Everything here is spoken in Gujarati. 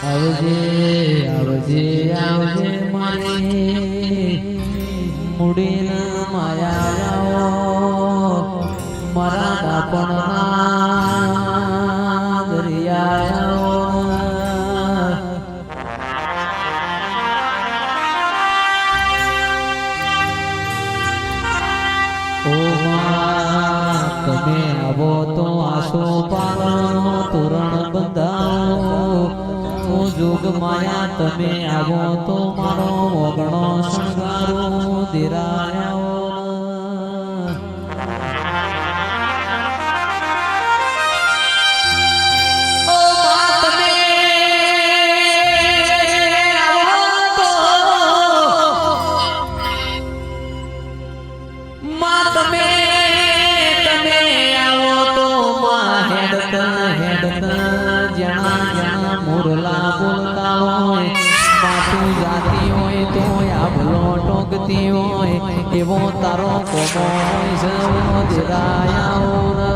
આવજે આવજે આવજે મારી મુડીના માયાઓ મારા દાપણના દરિયાઓ ઓ માં તમે આવો તો આશો પાલનો તોરણ બંધાવો જોગ માયા તમે આવો તો મારો ઓગણો શણગારો દેરાયો મુરલા બોલતા હોય માથું જાતી હોય તો આભલો ટોકતી હોય એવો તારો કોમો હોય સૌ દેરાયા